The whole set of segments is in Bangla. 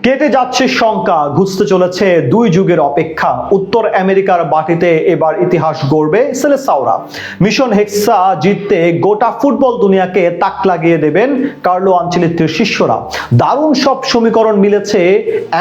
কেটে যাচ্ছে শঙ্কা, ঘুচতে চলেছে দুই যুগের অপেক্ষা। উত্তর আমেরিকার মাটিতে এবার ইতিহাস গড়বে সেলেসাওরা। মিশন হেক্সা জিততে গোটা ফুটবল দুনিয়াকে তাক লাগিয়ে দেবেন কার্লো আনচেলত্তির শিষ্যরা। দারুণ সব সমীকরণ মিলেছে,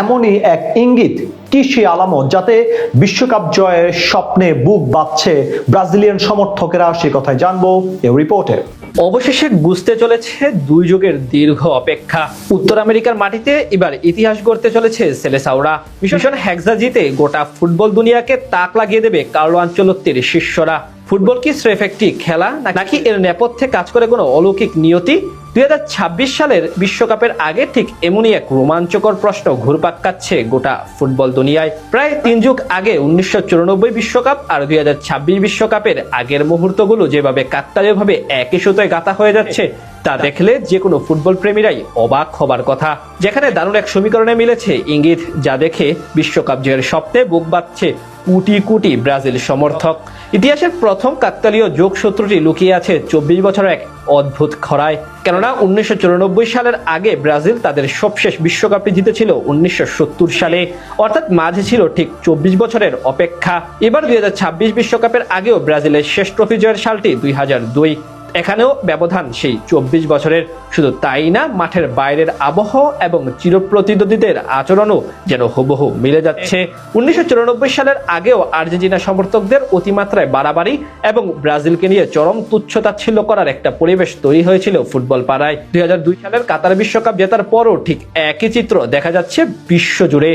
এমনই এক ইঙ্গিত। কি সে আলামত যাতে বিশ্বকাপ জয়ের স্বপ্নে বুক বাঁধছে ব্রাজিলিয়ান সমর্থকেরা, সে কথাই জানবো এই রিপোর্টে। অবশেষে বুঝতে চলেছে দুই যুগের দীর্ঘ অপেক্ষা। উত্তর আমেরিকার মাটিতে এবার ইতিহাস গড়তে চলেছে সেলেসাওরা। মিশন হেক্সা জিতে গোটা ফুটবল দুনিয়াকে তাক লাগিয়ে দেবে কার্লো আনচেলত্তির শিষ্যরা। ফুটবল কি স্রেফ একটি খেলা, নাকি এর নেপথ্যে কাজ করে কোনো অলৌকিক নিয়তি? 2026 সালের বিশ্বকাপের আগে ঠিক এমনই এক রোমাঞ্চকর প্রশ্ন ঘুরপাক খাচ্ছে গোটা ফুটবল দুনিয়ায়। প্রায় 3 যুগ আগে 1994 বিশ্বকাপ আর 2026 বিশ্বকাপের আগের মুহূর্তগুলো যেভাবে কাকতালীয়ভাবে একই সুতোয় গাঁথা হয়ে যাচ্ছে, তা দেখলে যে কোনো ফুটবল প্রেমীরাই অবাক হবার কথা। যেখানে দারুণ এক সমীকরণে মিলেছে ইঙ্গিত, যা দেখে বিশ্বকাপ জয়ের স্বপ্নে বুক বাঁধছে কোটি কোটি ব্রাজিল সমর্থক। ইতিহাসের প্রথম কাকতালীয় যোগসূত্রটি লুকিয়ে আছে 24 বছরের এক অদ্ভুত খরায়। কেননা 1994 সালের আগে ব্রাজিল তাদের সবশেষ বিশ্বকাপটি জিতেছিল 1970 সালে, অর্থাৎ মাঝে ছিল ঠিক 24 বছরের অপেক্ষা। এবার 2026 বিশ্বকাপের আগেও ব্রাজিলের শেষ ট্রফি জয়ের সালটি 2002। এখানেও ব্যবধান সেই 24 বছরের। শুধু তাই না, মাঠের বাইরের আবহাওয়া এবং চিরপ্রতিদ্বন্দ্বীদের আচরণও যেন হুবহু মিলে যাচ্ছে। 1994 সালের আগেও আর্জেন্টিনা সমর্থকদের অতিমাত্রায় বাড়াবাড়ি এবং ব্রাজিলকে নিয়ে চরম তুচ্ছতাচ্ছিল্য করার একটা পরিবেশ তৈরি হয়েছিল ফুটবল পাড়ায়। 2002 সালের কাতার বিশ্বকাপ জেতার পরও ঠিক একই চিত্র দেখা যাচ্ছে বিশ্বজুড়ে।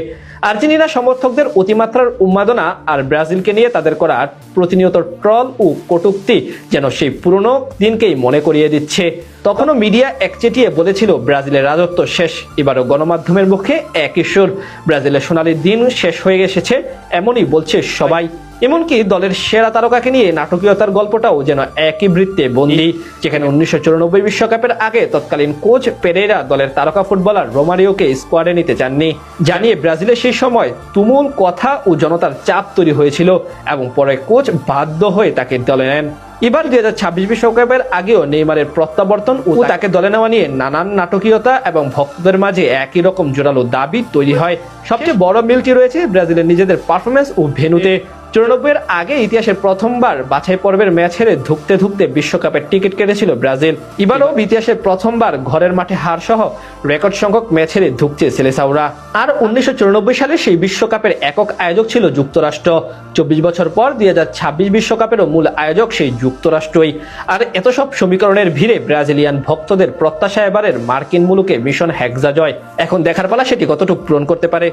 আর্জেন্টিনা সমর্থকদের অতিমাত্রার উন্মাদনা আর ব্রাজিলকে নিয়ে তাদের করা প্রতিনিয়ত ট্রল ও কটূক্তি যেন সেই পুরনো দিনকেই মনে করিয়ে দিচ্ছে। তখনও মিডিয়া একচেটিয়ে বলেছিল ব্রাজিলের রাজত্ব শেষ। এবারও গণমাধ্যমের মুখে একই সুর, ব্রাজিলের সোনালী দিন শেষ হয়ে এসেছে, এমনই বলছে সবাই। এমনকি দলের সেরা তারকাকে নিয়ে নাটকীয়তার গল্পটাও যেন একই বৃত্তে বন্দী, যেখানে 1994 বিশ্বকাপের আগে তৎকালীন কোচ পেরেরা দলের তারকা ফুটবলার রোমারিওকে স্কোয়াডে নিতে চাননি, জানিয়ে ব্রাজিলের সেই সময় তুমুল কথা ও জনতার চাপ তৈরি হয়েছিল এবং পরে কোচ বাধ্য হয়ে তাকে দলে নেন। এবার 2026 বিশ্বকাপের আগেও নেইমারের প্রত্যাবর্তন ও তাকে দলে নেওয়া নিয়ে নানান নাটকীয়তা এবং ভক্তদের মাঝে একই রকম জোরালো দাবি তৈরি হয়। সবচেয়ে বড় মিলটি রয়েছে ব্রাজিলের নিজেদের পারফরমেন্স ও ভেন্যুতে। 94 আগে ইতিহাসের প্রথমবার বাছাই পর্বের ম্যাচ হেরে ধুঁকতে ধুঁকতে বিশ্বকাপের টিকিট কেটেছিল ব্রাজিল। এবারও ইতিহাসের প্রথমবার ঘরের মাঠে হার সহ রেকর্ড সংখ্যক ম্যাচ হেরে ধুঁকছে সেলেসাওরা। আর 1994 সালে সেই বিশ্বকাপের একক আয়োজক ছিল যুক্তরাষ্ট্র। 24 বছর পর 2026 বিশ্বকাপেরও মূল আয়োজক সেই যুক্তরাষ্ট্রই। আর এত সব সমীকরণের ভিড়ে ব্রাজিলিয়ান ভক্তদের প্রত্যাশা এবারের মার্কিন মুলুকে মিশন হেক্সা জয়। এখন দেখার পালা সেটি কতটুকু পূরণ করতে পারে।